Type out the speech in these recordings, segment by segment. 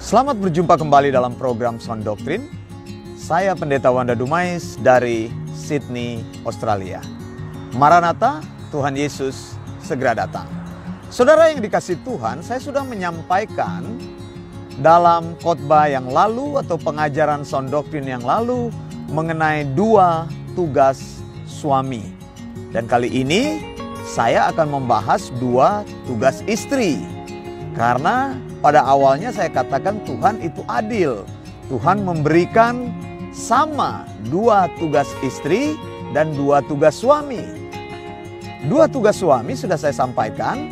Selamat berjumpa kembali dalam program Sound Doctrine. Saya Pendeta Wanda Dumais dari Sydney, Australia. Maranatha, Tuhan Yesus segera datang. Saudara yang dikasihi Tuhan, saya sudah menyampaikan dalam khotbah yang lalu atau pengajaran Sound Doctrine yang lalu mengenai dua tugas suami. Dan kali ini saya akan membahas dua tugas istri. Karena pada awalnya saya katakan Tuhan itu adil. Tuhan memberikan sama dua tugas istri dan dua tugas suami. Dua tugas suami sudah saya sampaikan.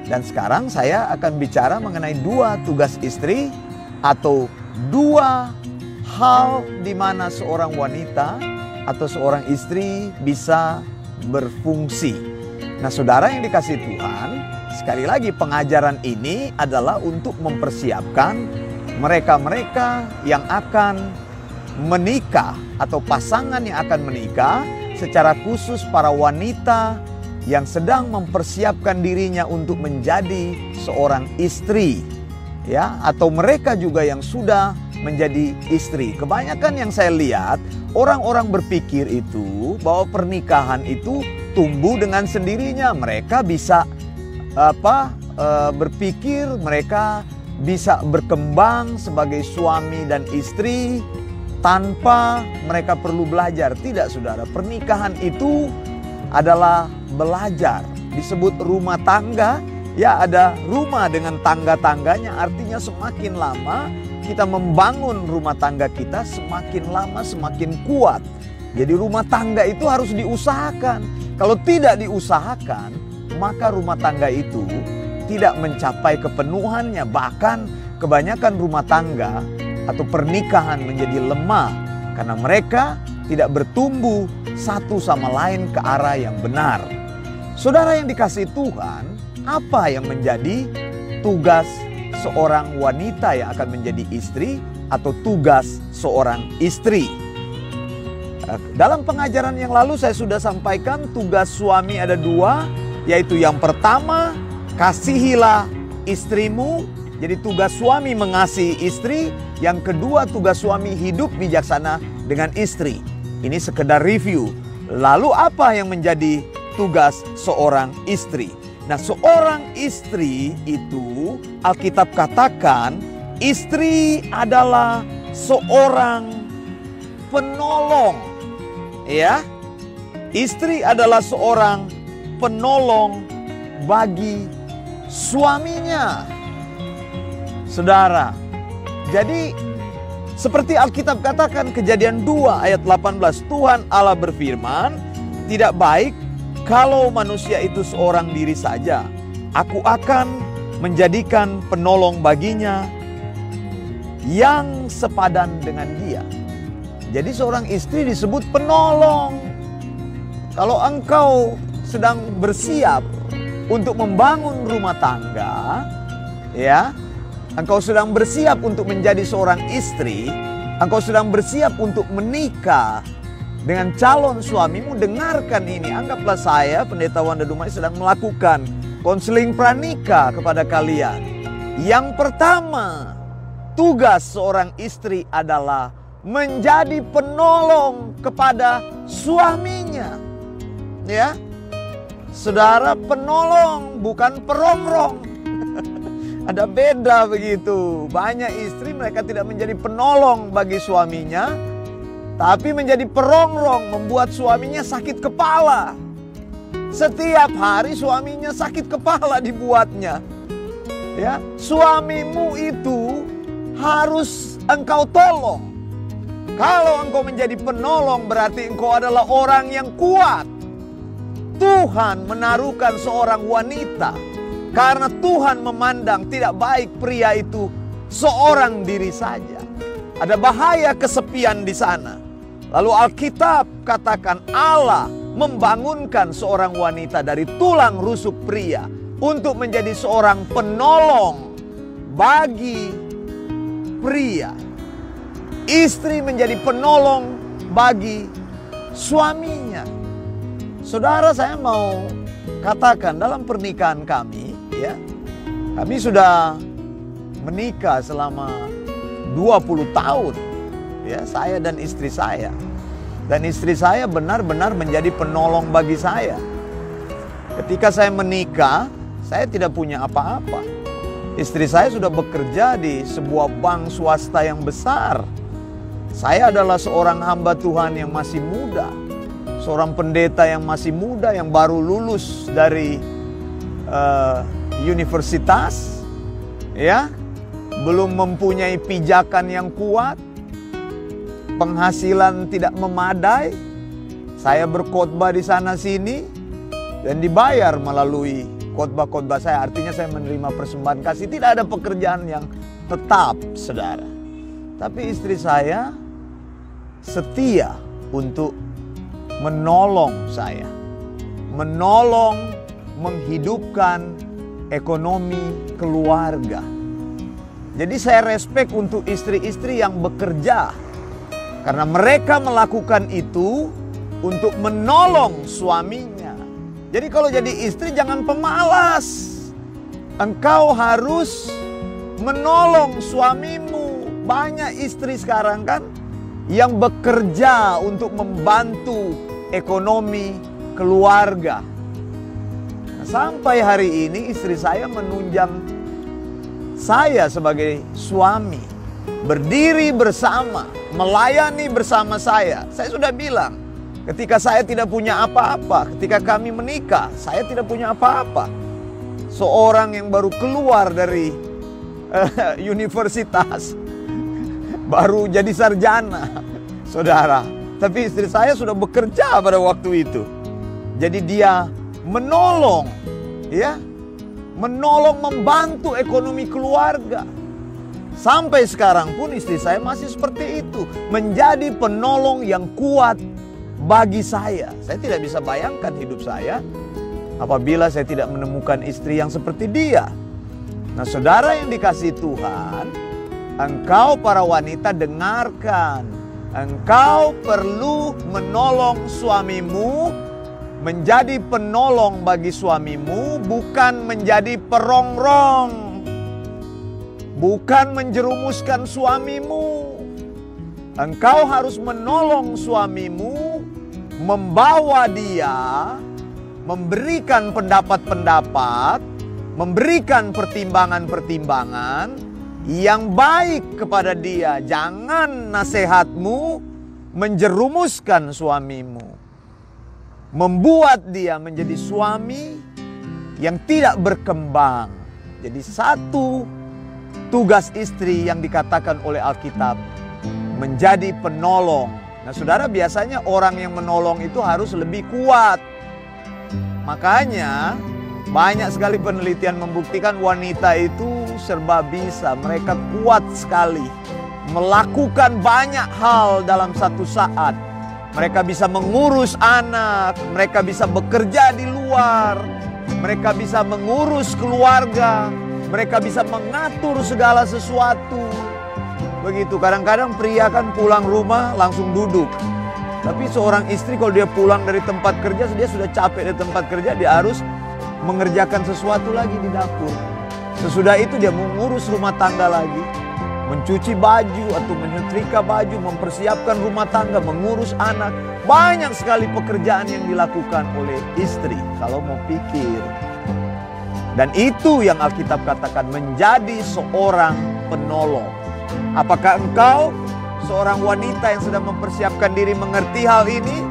Dan sekarang saya akan bicara mengenai dua tugas istri atau dua hal di mana seorang wanita atau seorang istri bisa berfungsi. Nah, saudara yang dikasihi Tuhan, sekali lagi pengajaran ini adalah untuk mempersiapkan mereka-mereka yang akan menikah atau pasangan yang akan menikah, secara khusus para wanita yang sedang mempersiapkan dirinya untuk menjadi seorang istri, ya, atau mereka juga yang sudah menjadi istri. Kebanyakan yang saya lihat orang-orang berpikir itu bahwa pernikahan itu tumbuh dengan sendirinya. Mereka bisa berpikir mereka bisa berkembang sebagai suami dan istri tanpa mereka perlu belajar. Tidak, saudara. Pernikahan itu adalah belajar. Disebut rumah tangga, ya, ada rumah dengan tangga-tangganya. Artinya semakin lama kita membangun rumah tangga kita, semakin lama semakin kuat. Jadi rumah tangga itu harus diusahakan. Kalau tidak diusahakan, maka rumah tangga itu tidak mencapai kepenuhannya. Bahkan kebanyakan rumah tangga atau pernikahan menjadi lemah karena mereka tidak bertumbuh satu sama lain ke arah yang benar. Saudara yang dikasihi Tuhan, apa yang menjadi tugas seorang wanita yang akan menjadi istri atau tugas seorang istri? Dalam pengajaran yang lalu saya sudah sampaikan tugas suami ada dua, yaitu yang pertama, kasihilah istrimu. Jadi tugas suami mengasihi istri. Yang kedua, tugas suami hidup bijaksana dengan istri. Ini sekedar review. Lalu apa yang menjadi tugas seorang istri? Nah, seorang istri itu Alkitab katakan istri adalah seorang penolong. Ya, istri adalah seorang penolong bagi suaminya. Saudara, jadi seperti Alkitab katakan Kejadian 2 ayat 18, Tuhan Allah berfirman, tidak baik kalau manusia itu seorang diri saja. Aku akan menjadikan penolong baginya yang sepadan dengan dia. Jadi seorang istri disebut penolong. Kalau engkau sedang bersiap untuk membangun rumah tangga, ya, engkau sedang bersiap untuk menjadi seorang istri, engkau sedang bersiap untuk menikah dengan calon suamimu, dengarkan ini. Anggaplah saya, Pendeta Wanda Dumais, sedang melakukan konseling pranikah kepada kalian. Yang pertama, tugas seorang istri adalah menjadi penolong kepada suaminya. Ya, saudara, penolong bukan perongrong. Ada beda begitu. Banyak istri mereka tidak menjadi penolong bagi suaminya, tapi menjadi perongrong, membuat suaminya sakit kepala. Setiap hari suaminya sakit kepala dibuatnya. Ya, suamimu itu harus engkau tolong. Kalau engkau menjadi penolong berarti engkau adalah orang yang kuat. Tuhan menaruhkan seorang wanita karena Tuhan memandang tidak baik pria itu seorang diri saja. Ada bahaya kesepian di sana. Lalu Alkitab katakan Allah membangunkan seorang wanita dari tulang rusuk pria untuk menjadi seorang penolong bagi pria. Istri menjadi penolong bagi suaminya. Saudara, saya mau katakan dalam pernikahan kami, ya, kami sudah menikah selama 20 tahun. Ya, saya dan istri saya. Dan istri saya benar-benar menjadi penolong bagi saya. Ketika saya menikah, saya tidak punya apa-apa. Istri saya sudah bekerja di sebuah bank swasta yang besar. Saya adalah seorang hamba Tuhan yang masih muda. Seorang pendeta yang masih muda, yang baru lulus dari universitas. Ya, belum mempunyai pijakan yang kuat. Penghasilan tidak memadai. Saya berkhotbah di sana sini dan dibayar melalui khotbah-khotbah saya. Artinya saya menerima persembahan kasih. Tidak ada pekerjaan yang tetap, saudara. Tapi istri saya setia untuk menolong saya. Menolong menghidupkan ekonomi keluarga. Jadi saya respek untuk istri-istri yang bekerja. Karena mereka melakukan itu untuk menolong suaminya. Jadi kalau jadi istri jangan pemalas. Engkau harus menolong suamimu. Banyak istri sekarang kan yang bekerja untuk membantu ekonomi keluarga. Nah, sampai hari ini istri saya menunjang saya sebagai suami. Berdiri bersama, melayani bersama saya. Saya sudah bilang, ketika saya tidak punya apa-apa, ketika kami menikah, saya tidak punya apa-apa. Seorang yang baru keluar dari universitas, baru jadi sarjana, saudara. Tapi istri saya sudah bekerja pada waktu itu. Jadi dia menolong, ya, menolong membantu ekonomi keluarga. Sampai sekarang pun istri saya masih seperti itu. Menjadi penolong yang kuat bagi saya. Saya tidak bisa bayangkan hidup saya apabila saya tidak menemukan istri yang seperti dia. Nah, saudara yang dikasihi Tuhan, engkau para wanita dengarkan. Engkau perlu menolong suamimu, menjadi penolong bagi suamimu, bukan menjadi perongrong. Bukan menjerumuskan suamimu. Engkau harus menolong suamimu, membawa dia, memberikan pendapat-pendapat, memberikan pertimbangan-pertimbangan yang baik kepada dia. Jangan nasihatmu menjerumuskan suamimu, membuat dia menjadi suami yang tidak berkembang. Jadi satu tugas istri yang dikatakan oleh Alkitab, menjadi penolong. Nah, saudara, biasanya orang yang menolong itu harus lebih kuat. Makanya banyak sekali penelitian membuktikan wanita itu serba bisa. Mereka kuat sekali melakukan banyak hal dalam satu saat. Mereka bisa mengurus anak, mereka bisa bekerja di luar, mereka bisa mengurus keluarga, mereka bisa mengatur segala sesuatu. Begitu, kadang-kadang pria kan pulang rumah langsung duduk. Tapi seorang istri kalau dia pulang dari tempat kerja, dia sudah capek dari tempat kerja, dia harus mengerjakan sesuatu lagi di dapur. Sesudah itu dia mengurus rumah tangga lagi, mencuci baju atau menyetrika baju, mempersiapkan rumah tangga, mengurus anak. Banyak sekali pekerjaan yang dilakukan oleh istri kalau mau pikir. Dan itu yang Alkitab katakan menjadi seorang penolong. Apakah engkau seorang wanita yang sedang mempersiapkan diri mengerti hal ini?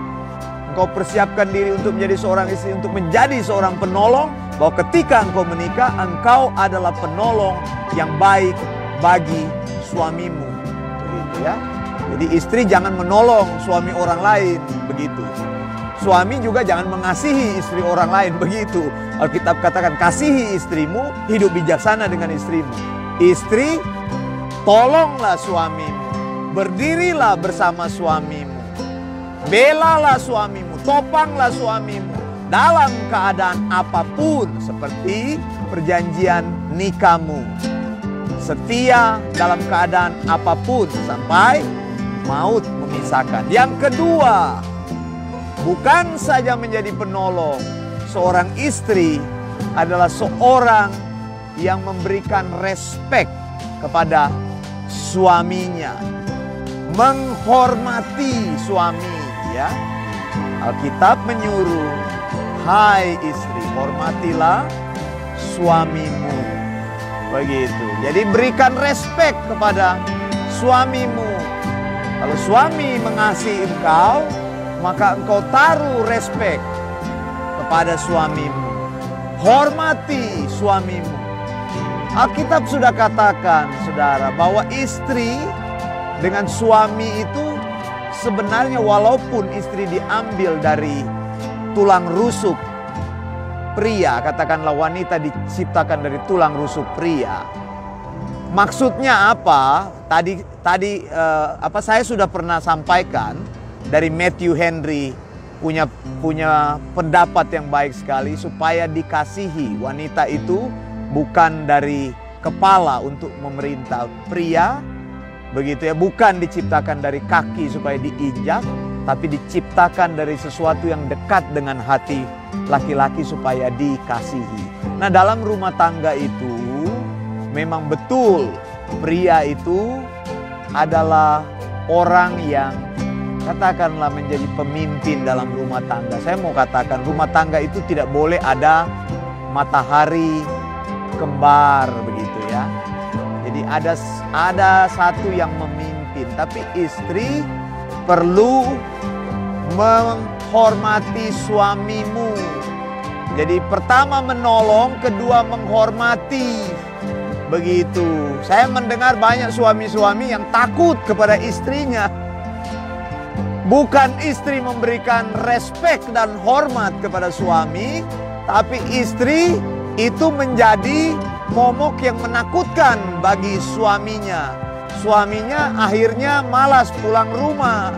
Engkau persiapkan diri untuk menjadi seorang istri, untuk menjadi seorang penolong, bahwa ketika engkau menikah, engkau adalah penolong yang baik bagi suamimu. Begitu ya. Jadi istri jangan menolong suami orang lain, begitu. Suami juga jangan mengasihi istri orang lain, begitu. Alkitab katakan, kasihi istrimu, hidup bijaksana dengan istrimu. Istri, tolonglah suamimu, berdirilah bersama suamimu, belalah suamimu, topanglah suamimu dalam keadaan apapun, seperti perjanjian nikahmu. Setia dalam keadaan apapun sampai maut memisahkan. Yang kedua, bukan saja menjadi penolong, seorang istri adalah seorang yang memberikan respek kepada suaminya. Menghormati suami, ya. Alkitab menyuruh, hai istri, hormatilah suamimu. Begitu. Jadi berikan respek kepada suamimu. Kalau suami mengasihi engkau, maka engkau taruh respek kepada suamimu. Hormati suamimu. Alkitab sudah katakan, saudara, bahwa istri dengan suami itu sebenarnya walaupun istri diambil dari tulang rusuk pria, katakanlah wanita diciptakan dari tulang rusuk pria. Maksudnya apa? Tadi saya sudah pernah sampaikan dari Matthew Henry punya pendapat yang baik sekali, supaya dikasihi wanita itu bukan dari kepala untuk memerintah pria, begitu ya, bukan diciptakan dari kaki supaya diinjak, tapi diciptakan dari sesuatu yang dekat dengan hati laki-laki supaya dikasihi. Nah, dalam rumah tangga itu memang betul pria itu adalah orang yang katakanlah menjadi pemimpin dalam rumah tangga. Saya mau katakan rumah tangga itu tidak boleh ada matahari kembar, begitu ya. Jadi ada satu yang memimpin, tapi istri perlu menghormati suamimu. Jadi pertama menolong, kedua menghormati. Begitu. Saya mendengar banyak suami-suami yang takut kepada istrinya. Bukan istri memberikan respek dan hormat kepada suami, tapi istri itu menjadi momok yang menakutkan bagi suaminya. Suaminya akhirnya malas pulang rumah.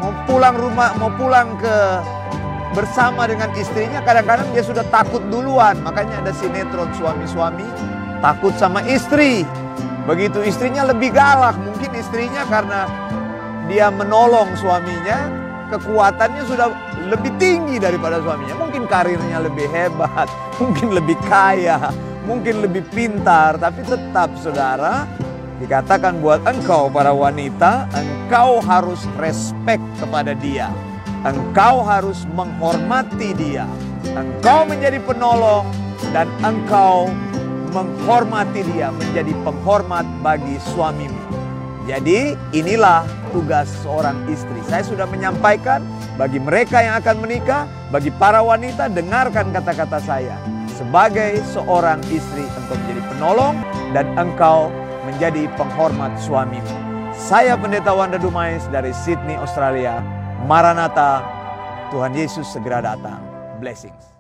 Mau pulang ke bersama dengan istrinya, kadang-kadang dia sudah takut duluan. Makanya ada sinetron suami-suami takut sama istri. Begitu istrinya lebih galak. Mungkin istrinya karena dia menolong suaminya, kekuatannya sudah lebih tinggi daripada suaminya. Mungkin karirnya lebih hebat, mungkin lebih kaya, mungkin lebih pintar. Tapi tetap, saudara, dikatakan buat engkau para wanita, engkau harus respect kepada dia. Engkau harus menghormati dia. Engkau menjadi penolong dan engkau menghormati dia, menjadi penghormat bagi suamimu. Jadi inilah tugas seorang istri. Saya sudah menyampaikan bagi mereka yang akan menikah, bagi para wanita, dengarkan kata-kata saya. Sebagai seorang istri, engkau menjadi penolong dan engkau menjadi penghormat suamimu. Saya Pendeta Wanda Dumais dari Sydney, Australia. Maranatha, Tuhan Yesus segera datang. Blessings.